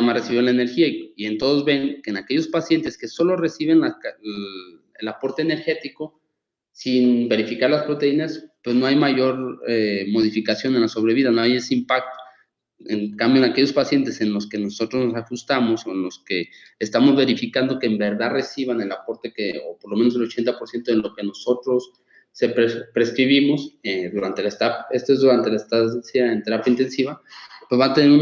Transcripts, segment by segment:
más reciben la energía, y en todos ven que en aquellos pacientes que solo reciben el aporte energético, sin verificar las proteínas, pues no hay mayor modificación en la sobrevida, no hay ese impacto. En cambio, en aquellos pacientes en los que nosotros nos ajustamos o en los que estamos verificando que en verdad reciban el aporte o por lo menos el 80% de lo que nosotros prescribimos durante la estancia en terapia intensiva, pues van a tener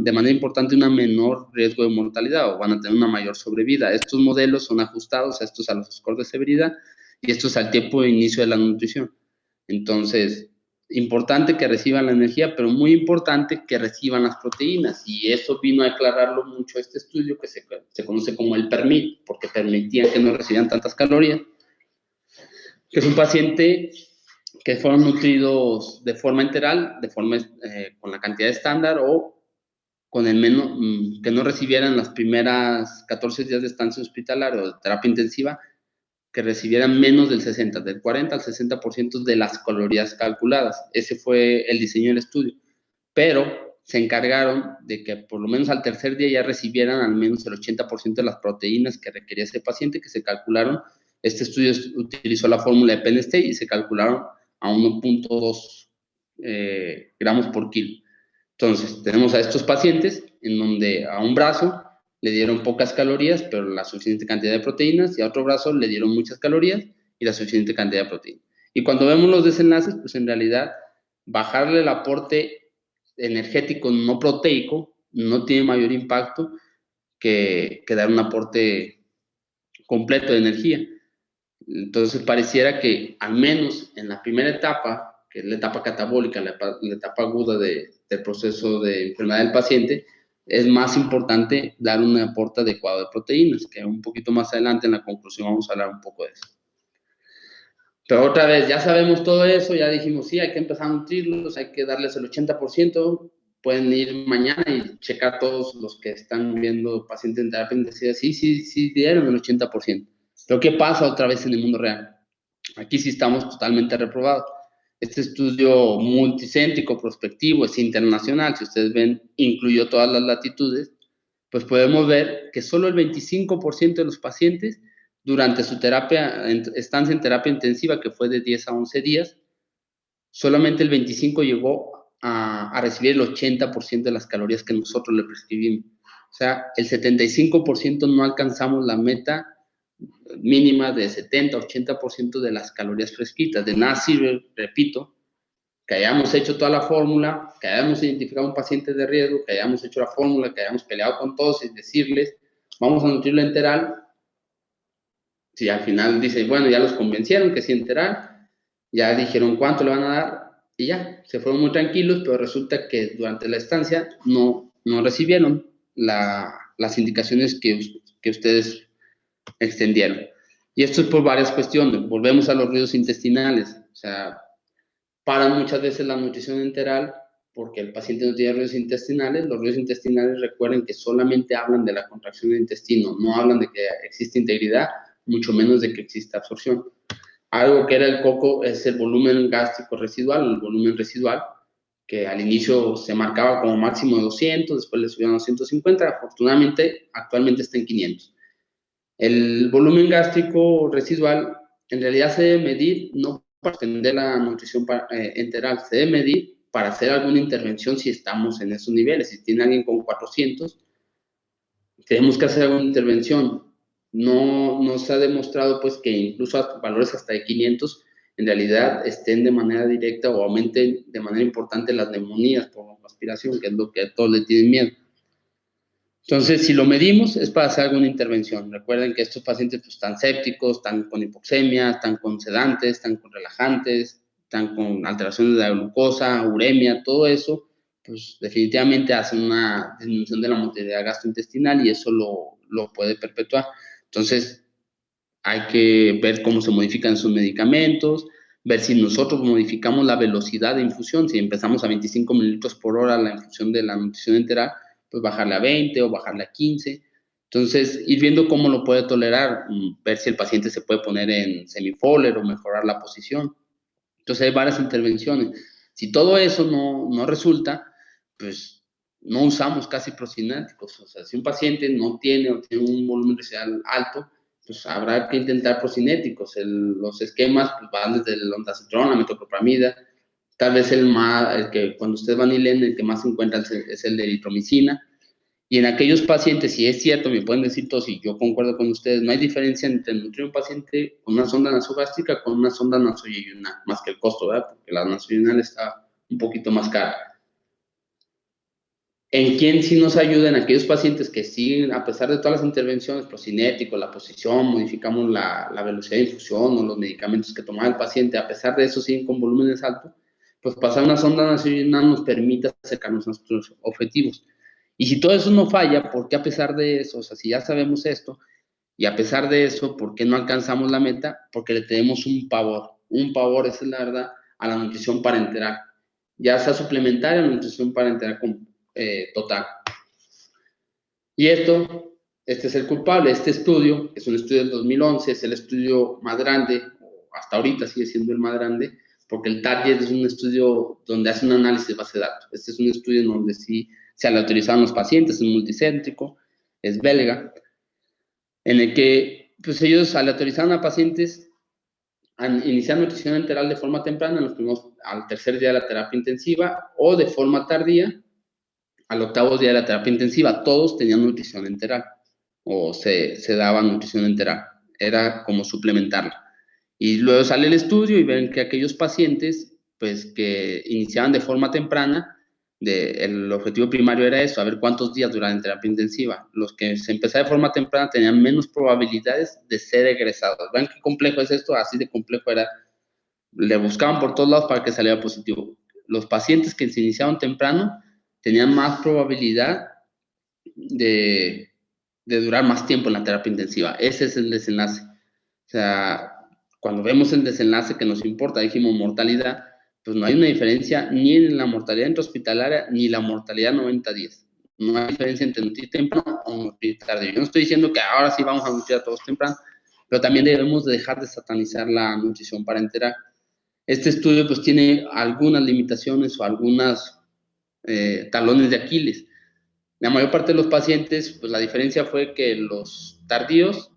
de manera importante una menor riesgo de mortalidad o van a tener una mayor sobrevida. Estos modelos son ajustados a los scores de severidad y estos al tiempo de inicio de la nutrición. Entonces, importante que reciban la energía, pero muy importante que reciban las proteínas, y eso vino a aclararlo mucho este estudio que se conoce como el PERMIT, porque permitía que no recibieran tantas calorías, que es un paciente que fueron nutridos de forma enteral, con la cantidad estándar o con el menos, que no recibieran las primeras 14 días de estancia hospitalaria o de terapia intensiva, que recibieran menos del 40 al 60% de las calorías calculadas. Ese fue el diseño del estudio. Pero se encargaron de que por lo menos al tercer día ya recibieran al menos el 80% de las proteínas que requería ese paciente, que se calcularon. Este estudio utilizó la fórmula de Penn State y se calcularon a 1.2 gramos por kilo. Entonces, tenemos a estos pacientes en donde a un brazo le dieron pocas calorías, pero la suficiente cantidad de proteínas, y a otro brazo le dieron muchas calorías y la suficiente cantidad de proteínas. Y cuando vemos los desenlaces, pues en realidad bajarle el aporte energético no proteico no tiene mayor impacto que dar un aporte completo de energía. Entonces pareciera que al menos en la primera etapa, que es la etapa catabólica, la etapa aguda del proceso de enfermedad del paciente, es más importante dar un aporte adecuado de proteínas, que un poquito más adelante en la conclusión vamos a hablar un poco de eso. Pero otra vez, ya sabemos todo eso, ya dijimos, sí, hay que empezar a nutrirlos, hay que darles el 80%, pueden ir mañana y checar todos los que están viendo pacientes en terapia intensiva, sí, dieron el 80%. Pero ¿qué pasa otra vez en el mundo real? Aquí sí estamos totalmente reprobados. Este estudio multicéntrico, prospectivo, es internacional, si ustedes ven, incluyó todas las latitudes, pues podemos ver que solo el 25% de los pacientes durante su estancia en terapia intensiva, que fue de 10 a 11 días, solamente el 25% llegó a recibir el 80% de las calorías que nosotros le prescribimos. O sea, el 75% no alcanzamos la meta mínima de 70-80% de las calorías prescritas. De nada sirve, repito, que hayamos hecho toda la fórmula, que hayamos identificado un paciente de riesgo, que hayamos hecho la fórmula, que hayamos peleado con todos y decirles, vamos a nutrirlo enteral. Si al final dicen, bueno, ya los convencieron que sí enteral, ya dijeron cuánto le van a dar y ya, se fueron muy tranquilos, pero resulta que durante la estancia no recibieron las indicaciones que ustedes extendieron. Y esto es por varias cuestiones. Volvemos a los ruidos intestinales. O sea, paran muchas veces la nutrición enteral porque el paciente no tiene ruidos intestinales. Los ruidos intestinales, recuerden que solamente hablan de la contracción del intestino, no hablan de que existe integridad, mucho menos de que exista absorción. Algo que era el coco es el volumen gástrico residual, el volumen residual, que al inicio se marcaba como máximo de 200, después le subieron a 250, afortunadamente actualmente está en 500. El volumen gástrico residual en realidad se debe medir no para extender la nutrición enteral, se debe medir para hacer alguna intervención si estamos en esos niveles. Si tiene alguien con 400, tenemos que hacer alguna intervención. No se ha demostrado pues que incluso valores hasta de 500 en realidad estén de manera directa o aumenten de manera importante las neumonías por aspiración, que es lo que a todos le tienen miedo. Entonces, si lo medimos, es para hacer alguna intervención. Recuerden que estos pacientes pues, están sépticos, están con hipoxemia, están con sedantes, están con relajantes, están con alteraciones de la glucosa, uremia, todo eso, pues definitivamente hacen una disminución de la motilidad gastrointestinal y eso lo puede perpetuar. Entonces, hay que ver cómo se modifican sus medicamentos, ver si nosotros modificamos la velocidad de infusión, si empezamos a 25 mililitros por hora la infusión de la nutrición enteral, pues bajarle a 20 o bajarle a 15. Entonces, ir viendo cómo lo puede tolerar, ver si el paciente se puede poner en semi-Fowler o mejorar la posición. Entonces, hay varias intervenciones. Si todo eso no resulta, pues no usamos casi procinéticos. O sea, si un paciente no tiene o tiene un volumen residual alto, pues habrá que intentar procinéticos. Los esquemas pues, van desde el ondansetron, la metoclopramida. Tal vez el que cuando ustedes van y leen, el que más se encuentra es el de eritromicina. Y en aquellos pacientes, si es cierto, me pueden decir todos, y yo concuerdo con ustedes, no hay diferencia entre nutrir un paciente con una sonda nasogástrica con una sonda nasoyeyunal, más que el costo, ¿verdad? Porque la nasoyeyunal está un poquito más cara. ¿En quién sí nos ayuda? En aquellos pacientes que siguen, a pesar de todas las intervenciones, procinético, la posición, modificamos la velocidad de infusión o los medicamentos que tomaba el paciente, a pesar de eso siguen con volúmenes altos, pues pasar una sonda nasoyunal nos permite acercarnos a nuestros objetivos. Y si todo eso no falla, ¿por qué a pesar de eso? O sea, si ya sabemos esto, y a pesar de eso, ¿por qué no alcanzamos la meta? Porque le tenemos un pavor, esa es la verdad, a la nutrición parenteral. Ya sea suplementaria o nutrición parenteral total. Y este es el culpable. Este estudio, es un estudio del 2011, es el estudio más grande, hasta ahorita sigue siendo el más grande, porque el TARGET es un estudio donde hace un análisis de base de datos. Este es un estudio en donde sí se aleatorizaron los pacientes, es multicéntrico, es belga, en el que pues ellos aleatorizaron a pacientes a iniciar nutrición enteral de forma temprana al tercer día de la terapia intensiva o de forma tardía al octavo día de la terapia intensiva. Todos tenían nutrición enteral o se daba nutrición enteral. Era como suplementarla. Y luego sale el estudio y ven que aquellos pacientes pues que iniciaban de forma temprana, el objetivo primario era eso, a ver cuántos días duraban en terapia intensiva. Los que se empezaban de forma temprana tenían menos probabilidades de ser egresados. ¿Ven qué complejo es esto? Así de complejo era. Le buscaban por todos lados para que saliera positivo. Los pacientes que se iniciaban temprano tenían más probabilidad de durar más tiempo en la terapia intensiva. Ese es el desenlace. O sea, cuando vemos el desenlace que nos importa, dijimos mortalidad, pues no hay una diferencia ni en la mortalidad intrahospitalaria ni la mortalidad 90-10. No hay diferencia entre nutrir temprano o nutrir tarde. Yo no estoy diciendo que ahora sí vamos a nutrir a todos temprano, pero también debemos dejar de satanizar la nutrición parenteral. Este estudio pues tiene algunas limitaciones o algunas talones de Aquiles. La mayor parte de los pacientes, pues la diferencia fue que los tardíos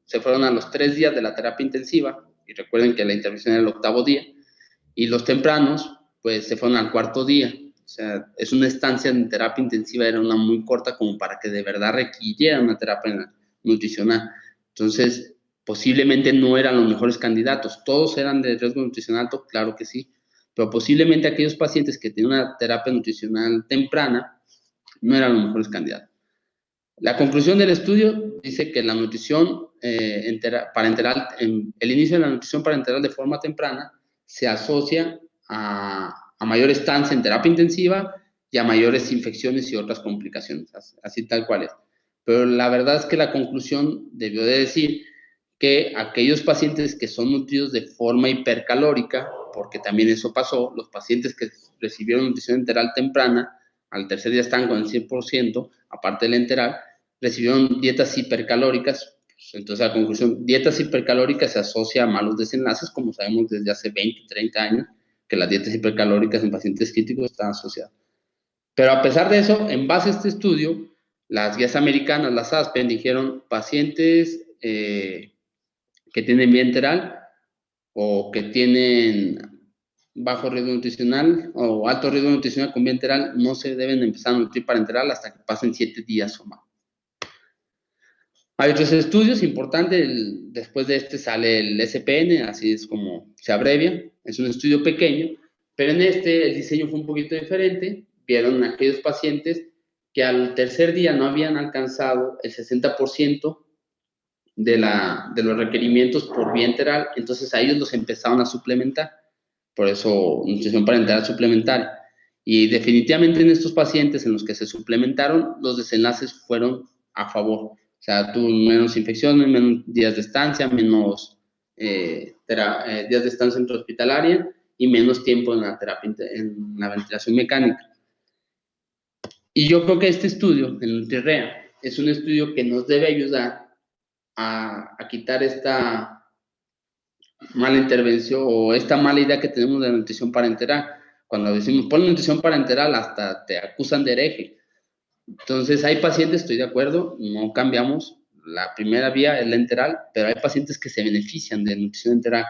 se fueron a los 3 días de la terapia intensiva, y recuerden que la intervención era el octavo día, y los tempranos, pues se fueron al cuarto día. O sea, es una estancia en terapia intensiva, era una muy corta como para que de verdad requiriera una terapia nutricional. Entonces, posiblemente no eran los mejores candidatos. ¿Todos eran de riesgo nutricional alto? Claro que sí. Pero posiblemente aquellos pacientes que tenían una terapia nutricional temprana no eran los mejores candidatos. La conclusión del estudio dice que la nutrición parenteral, el inicio de la nutrición parenteral de forma temprana se asocia a mayor estancia en terapia intensiva y a mayores infecciones y otras complicaciones, así tal cual es. Pero la verdad es que la conclusión debió de decir que aquellos pacientes que son nutridos de forma hipercalórica, porque también eso pasó, los pacientes que recibieron nutrición enteral temprana, al tercer día están con el 100%, aparte del enteral, recibieron dietas hipercalóricas. Pues, entonces, la conclusión, dietas hipercalóricas se asocia a malos desenlaces, como sabemos desde hace 20, 30 años, que las dietas hipercalóricas en pacientes críticos están asociadas. Pero a pesar de eso, en base a este estudio, las guías americanas, las ASPEN, dijeron pacientes que tienen vía enteral o que tienen bajo riesgo nutricional o alto riesgo nutricional con vía enteral no se deben empezar a nutrir parenteral hasta que pasen 7 días o más. Hay otros estudios importantes, después de este sale el SPN, así es como se abrevia, es un estudio pequeño, pero en este el diseño fue un poquito diferente. Vieron aquellos pacientes que al tercer día no habían alcanzado el 60% de los requerimientos por vía enteral, entonces a ellos los empezaron a suplementar, por eso nutrición parenteral suplementaria. Y definitivamente en estos pacientes en los que se suplementaron, los desenlaces fueron a favor. O sea, tuvo menos infecciones, menos días de estancia, menos días de estancia intrahospitalaria y menos tiempo en la terapia, en la ventilación mecánica. Y yo creo que este estudio, el NutriRea, es un estudio que nos debe ayudar a quitar esta mala intervención o esta mala idea que tenemos de la nutrición parenteral. Cuando decimos pon nutrición parenteral, hasta te acusan de hereje. Entonces, hay pacientes, estoy de acuerdo, no cambiamos, la primera vía es la enteral, pero hay pacientes que se benefician de nutrición enteral.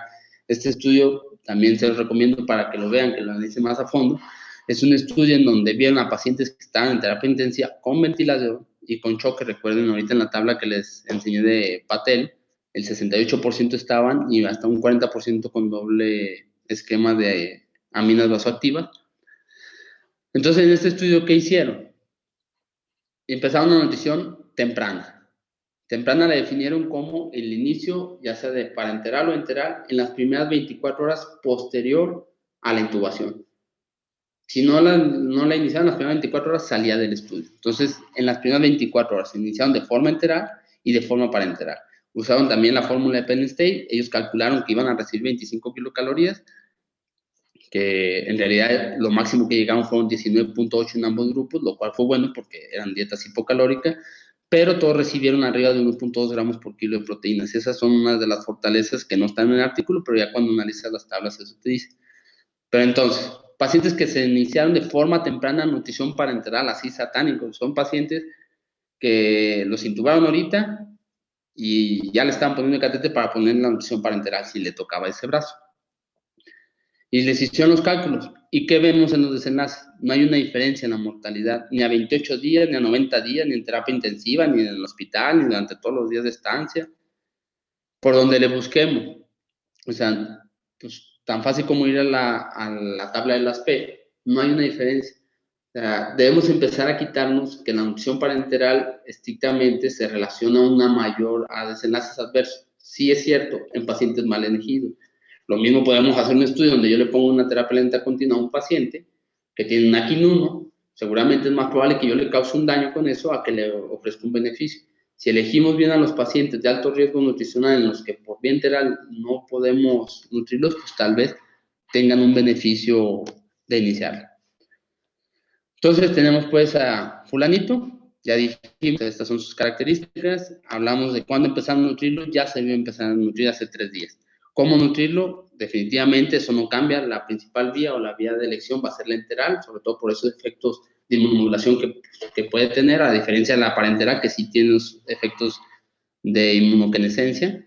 Este estudio también se los recomiendo para que lo vean, que lo analicen más a fondo. Es un estudio en donde vieron a pacientes que estaban en terapia intensiva con ventilación y con choque. Recuerden ahorita en la tabla que les enseñé de Patel, el 68% estaban y hasta un 40% con doble esquema de aminas vasoactivas. Entonces, en este estudio, ¿qué hicieron? Empezaron una nutrición temprana. Temprana la definieron como el inicio, ya sea de parenteral o enteral, en las primeras 24 horas posterior a la intubación. Si no la iniciaron en las primeras 24 horas, salía del estudio. Entonces, en las primeras 24 horas se iniciaron de forma enteral y de forma parenteral. Usaron también la fórmula de Penn State. Ellos calcularon que iban a recibir 25 kilocalorías, que en realidad lo máximo que llegaron fueron 19.8 en ambos grupos, lo cual fue bueno porque eran dietas hipocalóricas, pero todos recibieron arriba de 1.2 gramos por kilo de proteínas. Esas son una de las fortalezas que no están en el artículo, pero ya cuando analizas las tablas eso te dice. Pero entonces, pacientes que se iniciaron de forma temprana nutrición parenteral, así satánicos, son pacientes que los intubaron ahorita y ya le estaban poniendo el catéter para poner la nutrición parenteral si le tocaba ese brazo. Y les hicieron los cálculos. ¿Y qué vemos en los desenlaces? No hay una diferencia en la mortalidad, ni a 28 días, ni a 90 días, ni en terapia intensiva, ni en el hospital, ni durante todos los días de estancia, por donde le busquemos. O sea, pues tan fácil como ir a la tabla de las P, no hay una diferencia. O sea, debemos empezar a quitarnos que la nutrición parenteral estrictamente se relaciona a desenlaces adversos. Sí es cierto, en pacientes mal elegidos. Lo mismo podemos hacer un estudio donde yo le pongo una terapia lenta continua a un paciente que tiene un AQIN1, seguramente es más probable que yo le cause un daño con eso a que le ofrezca un beneficio. Si elegimos bien a los pacientes de alto riesgo nutricional en los que por vía enteral no podemos nutrirlos, pues tal vez tengan un beneficio de iniciar. Entonces tenemos pues a fulanito, ya dijimos, estas son sus características, hablamos de cuándo empezar a nutrirlo, ya se debió empezar a nutrir hace 3 días. ¿Cómo nutrirlo? Definitivamente eso no cambia, la principal vía o la vía de elección va a ser la enteral, sobre todo por esos efectos de inmunomodulación que puede tener, a diferencia de la parenteral que sí tiene efectos de inmunoquinescencia,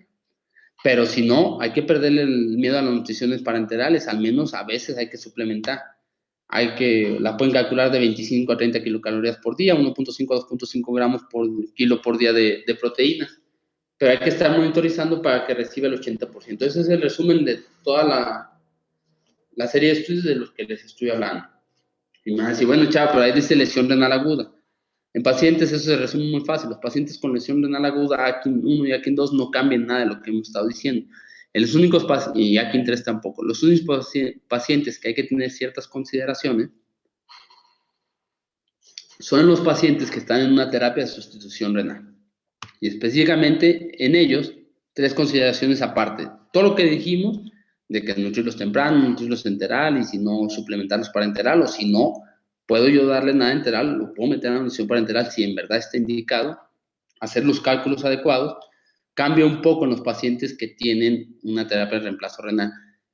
pero si no, hay que perderle el miedo a las nutriciones parenterales, al menos a veces hay que suplementar. La pueden calcular de 25 a 30 kilocalorías por día, 1.5 a 2.5 gramos por kilo por día de proteínas. Pero hay que estar monitorizando para que reciba el 80%. Ese es el resumen de toda la serie de estudios de los que les estoy hablando. Y me van a decir, bueno, chavo, pero ahí dice lesión renal aguda. En pacientes eso se resume muy fácil. Los pacientes con lesión renal aguda, AKIN1 y AKIN2 no cambian nada de lo que hemos estado diciendo. Los únicos y AKIN3 tampoco. Los únicos pacientes que hay que tener ciertas consideraciones son los pacientes que están en una terapia de sustitución renal. Y específicamente en ellos, 3 consideraciones aparte. Todo lo que dijimos, de que nutrirlos temprano, nutrirlos enteral, y si no, suplementarlos para enteral, o si no, puedo yo darle nada enteral, lo puedo meter en la nutrición parenteral si en verdad está indicado, hacer los cálculos adecuados, cambia un poco en los pacientes que tienen una terapia de reemplazo renal.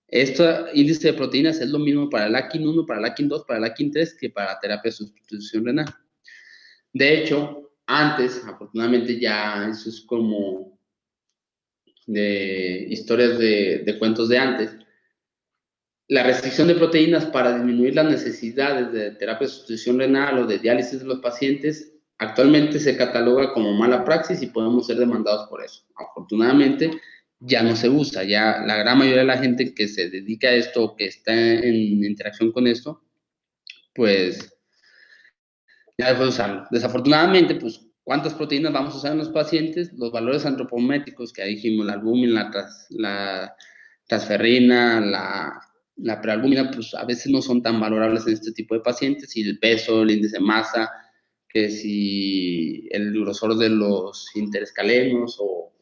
Este índice de proteínas es lo mismo para el AKIN1, para el AKIN2, para el AKIN3 que para la terapia de sustitución renal. De hecho, antes, afortunadamente ya eso es como de historias de cuentos de antes, la restricción de proteínas para disminuir las necesidades de terapia de sustitución renal o de diálisis de los pacientes actualmente se cataloga como mala praxis y podemos ser demandados por eso. Afortunadamente ya no se usa, ya la gran mayoría de la gente que se dedica a esto o que está en interacción con esto, pues ya dejó de usarlo. Desafortunadamente, pues, ¿cuántas proteínas vamos a usar en los pacientes? Los valores antropométricos que ahí dijimos, la albúmina, la transferrina, la prealbúmina, pues a veces no son tan valorables en este tipo de pacientes, y el peso, el índice de masa, que si el grosor de los interescalenos o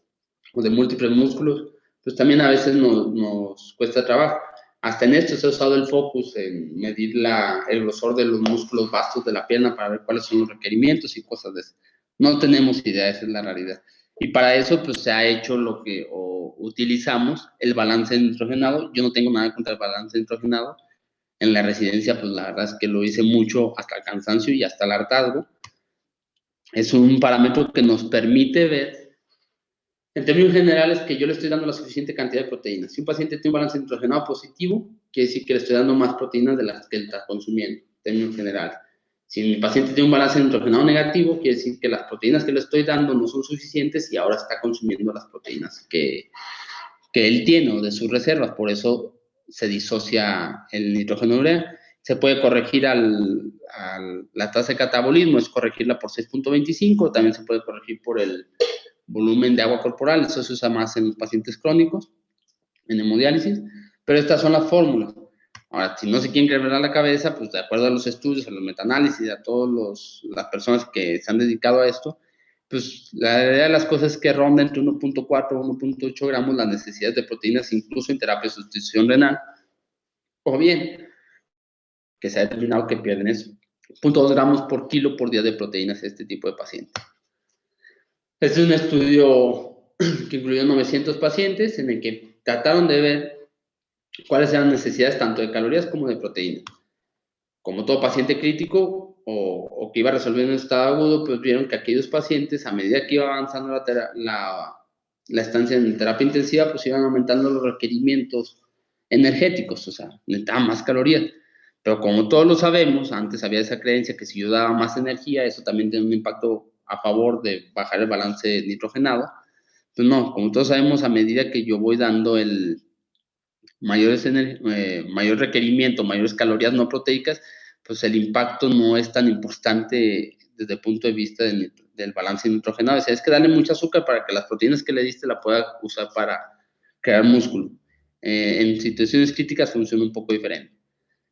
de múltiples músculos, pues también a veces nos cuesta trabajo. Hasta en esto se ha usado el focus en medir el grosor de los músculos vastos de la pierna para ver cuáles son los requerimientos y cosas de eso. No tenemos idea, esa es la realidad. Y para eso, pues se ha hecho utilizamos el balance nitrogenado. Yo no tengo nada contra el balance nitrogenado. En la residencia, pues la verdad es que lo hice mucho hasta el cansancio y hasta el hartazgo. es un parámetro que nos permite ver, en términos generales, que yo le estoy dando la suficiente cantidad de proteínas. Si un paciente tiene un balance nitrogenado positivo, quiere decir que le estoy dando más proteínas de las que él está consumiendo, en términos generales. Si mi paciente tiene un balance nitrogenado negativo, quiere decir que las proteínas que le estoy dando no son suficientes y ahora está consumiendo las proteínas que él tiene o de sus reservas. Por eso se disocia el nitrógeno urea. Se puede corregir la tasa de catabolismo, es corregirla por 6.25, también se puede corregir por el volumen de agua corporal, eso se usa más en los pacientes crónicos, en hemodiálisis, pero estas son las fórmulas. Ahora, si no se quieren quebrar la cabeza, pues de acuerdo a los estudios, a los metaanálisis, a todas las personas que se han dedicado a esto, pues la idea de las cosas es que ronda entre 1.4 y 1.8 gramos las necesidades de proteínas, incluso en terapia de sustitución renal, o bien que se ha determinado que pierden eso, 0.2 gramos por kilo por día de proteínas este tipo de pacientes. Este es un estudio que incluyó 900 pacientes en el que trataron de ver cuáles eran las necesidades tanto de calorías como de proteínas. Como todo paciente crítico o que iba a resolver en un estado agudo, pues vieron que aquellos pacientes, a medida que iba avanzando la estancia en terapia intensiva, pues iban aumentando los requerimientos energéticos, o sea, necesitaban más calorías. Pero como todos lo sabemos, antes había esa creencia que si yo daba más energía, eso también tiene un impacto a favor de bajar el balance nitrogenado. Pues no, como todos sabemos, a medida que yo voy dando mayor requerimiento, mayores calorías no proteicas, pues el impacto no es tan importante desde el punto de vista del balance nitrogenado. O sea, es que darle mucho azúcar para que las proteínas que le diste la pueda usar para crear músculo. En situaciones críticas funciona un poco diferente.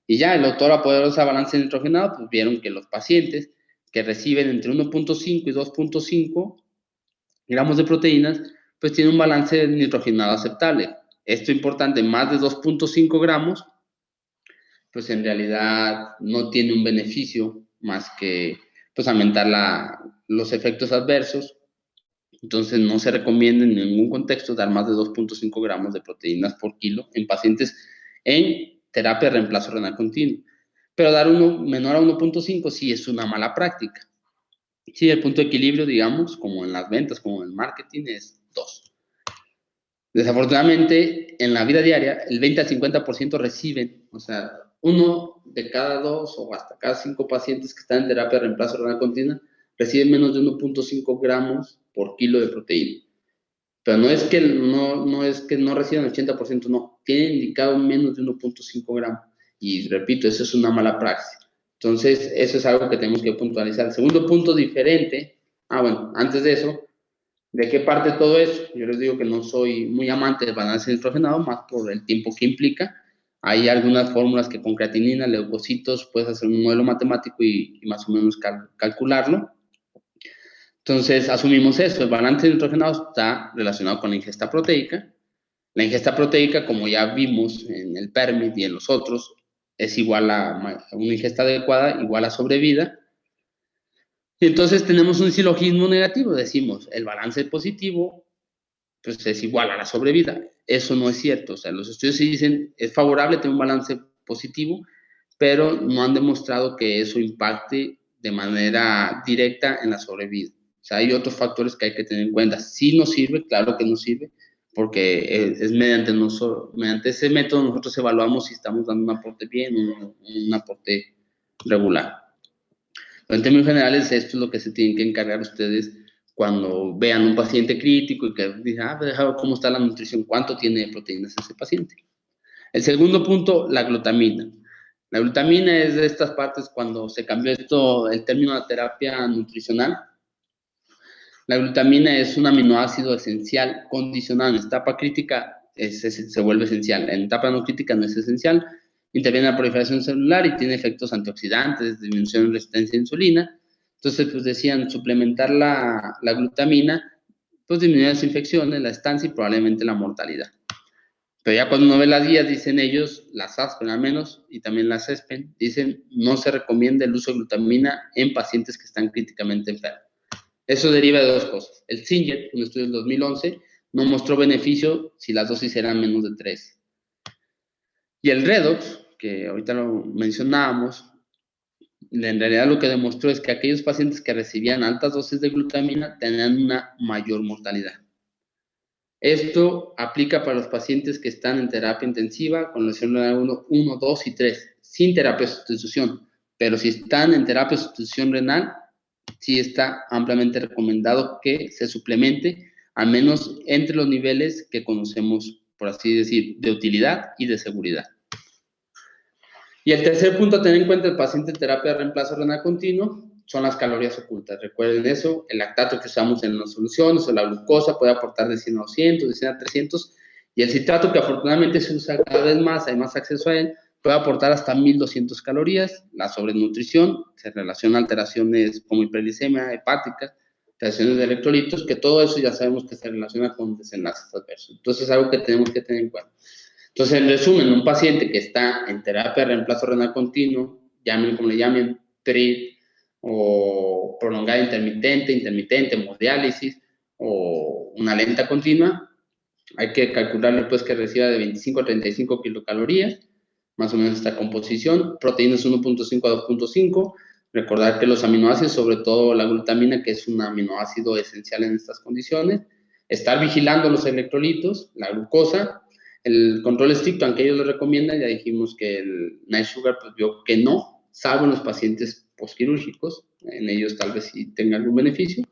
Y ya el autor, a poder usar balance nitrogenado, pues vieron que los pacientes que reciben entre 1.5 y 2.5 gramos de proteínas, pues tienen un balance nitrogenado aceptable. Esto es importante, más de 2.5 gramos, pues en realidad no tiene un beneficio más que pues aumentar los efectos adversos. Entonces no se recomienda en ningún contexto dar más de 2.5 gramos de proteínas por kilo en pacientes en terapia de reemplazo renal continuo. Pero dar uno menor a 1.5 sí es una mala práctica. Sí, el punto de equilibrio, digamos, como en las ventas, como en el marketing, es 2. Desafortunadamente, en la vida diaria, el 20 al 50% reciben, o sea, uno de cada 2 o hasta cada 5 pacientes que están en terapia de reemplazo renal continua reciben menos de 1.5 gramos por kilo de proteína. Pero no es que no reciban el 80%, no, tienen indicado menos de 1.5 gramos. Y repito, eso es una mala praxis. Entonces, eso es algo que tenemos que puntualizar. El segundo punto diferente, bueno, antes de eso, ¿de qué parte todo eso? Yo les digo que no soy muy amante del balance nitrogenado, más por el tiempo que implica. Hay algunas fórmulas que con creatinina, leucocitos, puedes hacer un modelo matemático y más o menos calcularlo. Entonces, asumimos eso, el balance nitrogenado está relacionado con la ingesta proteica. La ingesta proteica, como ya vimos en el PERMIT y en los otros, es igual a una ingesta adecuada, igual a sobrevida. Y entonces tenemos un silogismo negativo, decimos, el balance positivo pues es igual a la sobrevida. Eso no es cierto. O sea, los estudios sí dicen es favorable tener un balance positivo, pero no han demostrado que eso impacte de manera directa en la sobrevida. O sea, hay otros factores que hay que tener en cuenta. Sí nos sirve, claro que nos sirve, porque es mediante ese método nosotros evaluamos si estamos dando un aporte bien o un aporte regular. Pero en términos generales, esto es lo que se tienen que encargar ustedes cuando vean un paciente crítico y que digan, ¿cómo está la nutrición? ¿Cuánto tiene de proteínas ese paciente? El segundo punto, la glutamina. La glutamina es de estas partes cuando se cambió el término de terapia nutricional. La glutamina es un aminoácido esencial condicionado. En etapa crítica se vuelve esencial. En etapa no crítica no es esencial. Interviene en la proliferación celular y tiene efectos antioxidantes, disminución de resistencia a insulina. Entonces, pues decían, suplementar la glutamina, pues disminuye las infecciones, la estancia y probablemente la mortalidad. Pero ya cuando uno ve las guías, dicen ellos, las ASPEN al menos, y también las ESPEN, dicen, no se recomienda el uso de glutamina en pacientes que están críticamente enfermos. Eso deriva de dos cosas. El Singer, un estudio del 2011, no mostró beneficio si las dosis eran menos de 3. Y el Redox, que ahorita lo mencionábamos, En realidad lo que demostró es que aquellos pacientes que recibían altas dosis de glutamina tenían una mayor mortalidad. Esto aplica para los pacientes que están en terapia intensiva con lesión renal 1, 2 y 3, sin terapia de sustitución. Pero si están en terapia de sustitución renal, sí está ampliamente recomendado que se suplemente, al menos entre los niveles que conocemos, por así decir, de utilidad y de seguridad. Y el tercer punto a tener en cuenta el paciente en terapia de reemplazo renal continuo son las calorías ocultas. Recuerden eso, el lactato que usamos en las soluciones o la glucosa puede aportar de 100 a 200, de 100 a 300, y el citrato, que afortunadamente se usa cada vez más, hay más acceso a él, puede aportar hasta 1200 calorías. La sobrenutrición se relaciona a alteraciones como hiperglicemia hepática, alteraciones de electrolitos, que todo eso ya sabemos que se relaciona con desenlaces adversos. Entonces es algo que tenemos que tener en cuenta. Entonces, en resumen, un paciente que está en terapia de reemplazo renal continuo, llamen como le llamen, TRIT, o prolongada intermitente, hemodiálisis, o una lenta continua, hay que calcularle pues que reciba de 25 a 35 kilocalorías, más o menos esta composición, proteínas 1.5 a 2.5, recordar que los aminoácidos, sobre todo la glutamina, que es un aminoácido esencial en estas condiciones, estar vigilando los electrolitos, la glucosa, el control estricto, aunque ellos lo recomiendan, ya dijimos que el Night Sugar pues vio que no, salvo en los pacientes postquirúrgicos, en ellos tal vez sí tenga algún beneficio.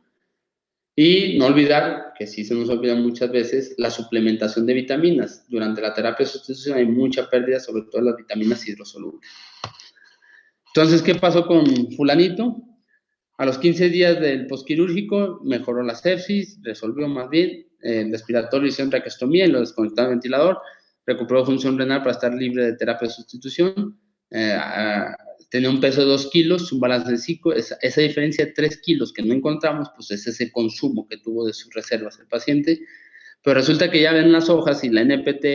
Y no olvidar, que sí se nos olvida muchas veces, la suplementación de vitaminas. Durante la terapia de sustitución hay mucha pérdida, sobre todo las vitaminas hidrosolubles. Entonces, ¿qué pasó con fulanito? A los 15 días del postquirúrgico mejoró la sepsis, resolvió más bien el respiratorio, hicieron traqueostomía y lo desconectaron del ventilador, recuperó función renal para estar libre de terapia de sustitución, tenía un peso de 2 kilos, un balance de 5, esa diferencia de 3 kilos que no encontramos, pues es ese consumo que tuvo de sus reservas el paciente, pero resulta que ya ven las hojas y la NPT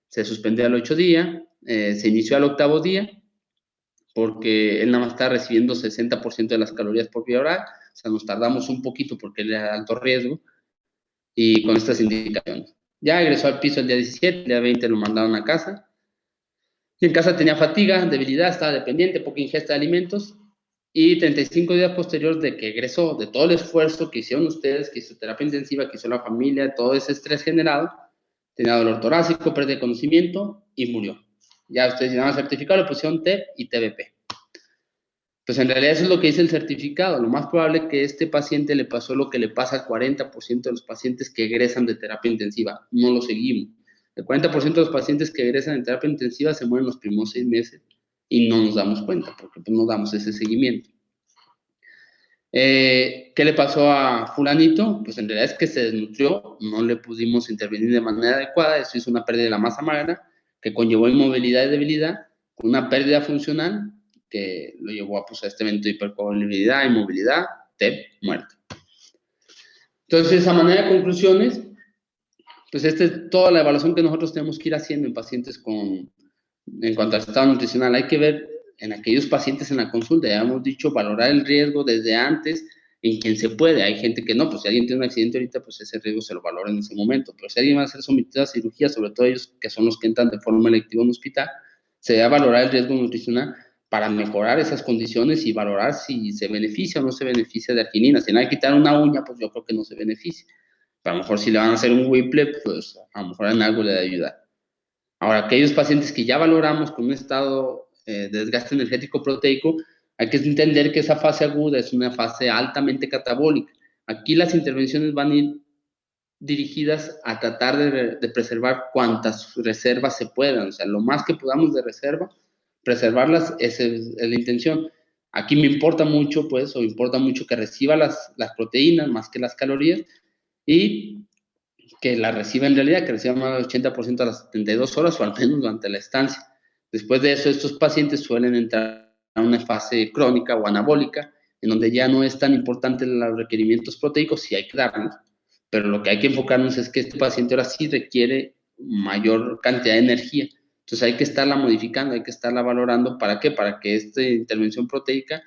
se suspendió al 8 día, se inició al 8º día, porque él nada más está recibiendo 60% de las calorías por vía oral, o sea, nos tardamos un poquito porque él era de alto riesgo, y con estas indicaciones. Ya egresó al piso el día 17, el día 20 lo mandaron a casa, y en casa tenía fatiga, debilidad, estaba dependiente, poca ingesta de alimentos, y 35 días posterior de que egresó, de todo el esfuerzo que hicieron ustedes, que hizo terapia intensiva, que hizo la familia, todo ese estrés generado, tenía dolor torácico, pérdida de conocimiento y murió. Ya ustedes llenaron el certificado, le pusieron TEP y TBP. Pues en realidad eso es lo que dice el certificado. Lo más probable es que este paciente le pasó lo que le pasa al 40% de los pacientes que egresan de terapia intensiva. No lo seguimos. El 40% de los pacientes que egresan en terapia intensiva se mueren los primeros 6 meses y no nos damos cuenta porque pues, no damos ese seguimiento. ¿Qué le pasó a fulanito? Pues en realidad es que se desnutrió, no le pudimos intervenir de manera adecuada, eso hizo una pérdida de la masa magra que conllevó inmovilidad y debilidad, con una pérdida funcional que lo llevó a, pues, a este evento de hipercoagulabilidad, inmovilidad, TEP, muerte. Entonces, a manera de conclusiones, pues esta es toda la evaluación que nosotros tenemos que ir haciendo en pacientes en cuanto al estado nutricional. Hay que ver en aquellos pacientes en la consulta, ya hemos dicho, valorar el riesgo desde antes, en quien se puede. Hay gente que no, pues si alguien tiene un accidente ahorita, pues ese riesgo se lo valora en ese momento. Pero si alguien va a ser sometido a cirugía, sobre todo ellos que son los que entran de forma electiva en un hospital, se debe valorar el riesgo nutricional para mejorar esas condiciones y valorar si se beneficia o no se beneficia de arginina. Si no hay que quitar una uña, pues yo creo que no se beneficia. Pero a lo mejor si le van a hacer un Whipple, pues a lo mejor en algo le debe ayudar. Ahora, aquellos pacientes que ya valoramos con un estado de desgaste energético proteico, hay que entender que esa fase aguda es una fase altamente catabólica. Aquí las intervenciones van a ir dirigidas a tratar de preservar cuantas reservas se puedan, o sea, lo más que podamos de reserva, preservarlas, esa es la intención. Aquí me importa mucho, pues, o importa mucho que reciba las proteínas más que las calorías y que la reciba en realidad, que reciba más del 80% a las 72 horas o al menos durante la estancia. Después de eso, estos pacientes suelen entrar a una fase crónica o anabólica, en donde ya no es tan importante los requerimientos proteicos, sí hay que darlos, pero lo que hay que enfocarnos es que este paciente ahora sí requiere mayor cantidad de energía. Entonces hay que estarla modificando, hay que estarla valorando. ¿Para qué? Para que esta intervención proteica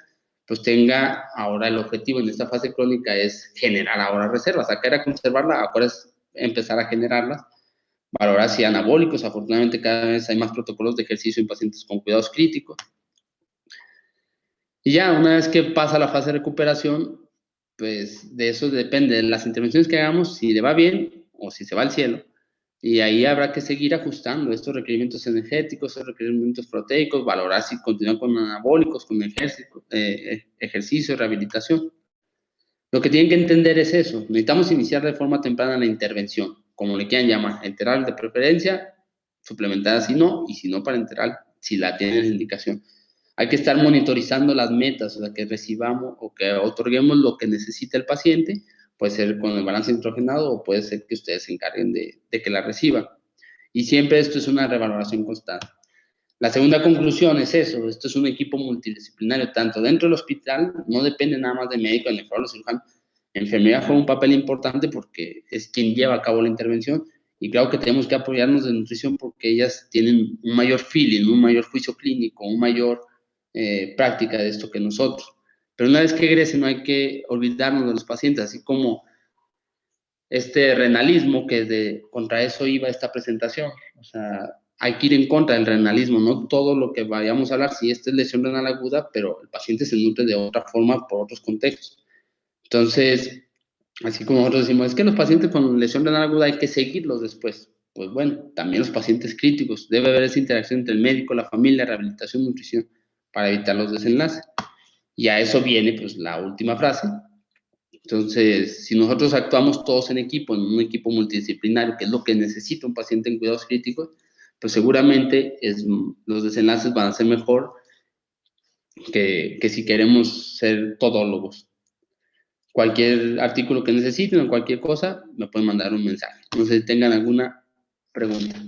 pues tenga ahora el objetivo en esta fase crónica es generar ahora reservas. Acá era conservarla, ahora es empezar a generarlas, valorar si anabólicos, afortunadamente cada vez hay más protocolos de ejercicio en pacientes con cuidados críticos. Y ya, una vez que pasa la fase de recuperación, pues de eso depende de las intervenciones que hagamos, si le va bien o si se va al cielo. Y ahí habrá que seguir ajustando estos requerimientos energéticos, estos requerimientos proteicos, valorar si continúan con anabólicos, con ejercicio, rehabilitación. Lo que tienen que entender es eso. Necesitamos iniciar de forma temprana la intervención, como le quieran llamar, enteral de preferencia, suplementada si no, y si no para enteral, si la tienen indicación. Hay que estar monitorizando las metas, o sea, que recibamos o que otorguemos lo que necesita el paciente, puede ser con el balance nitrogenado o puede ser que ustedes se encarguen de que la reciba. Y siempre esto es una revaloración constante. La segunda conclusión es eso, esto es un equipo multidisciplinario, tanto dentro del hospital, no depende nada más de médico, de nefrólogo, cirujano, enfermería juega un papel importante porque es quien lleva a cabo la intervención y claro que tenemos que apoyarnos de nutrición porque ellas tienen un mayor feeling, un mayor juicio clínico, un mayor práctica de esto que nosotros. Pero una vez que egresen no hay que olvidarnos de los pacientes, así como este renalismo, que contra eso iba esta presentación. O sea, hay que ir en contra del renalismo, no todo lo que vayamos a hablar, si esta es lesión renal aguda, pero el paciente se nutre de otra forma por otros contextos. Entonces, así como nosotros decimos, es que los pacientes con lesión renal aguda hay que seguirlos después. Pues bueno, también los pacientes críticos, debe haber esa interacción entre el médico, la familia, rehabilitación, nutrición, para evitar los desenlaces. Y a eso viene pues la última frase. Entonces, si nosotros actuamos todos en equipo, en un equipo multidisciplinario, que es lo que necesita un paciente en cuidados críticos, pues seguramente los desenlaces van a ser mejor que si queremos ser todólogos. Cualquier artículo que necesiten o cualquier cosa, me pueden mandar un mensaje. No sé si tengan alguna pregunta.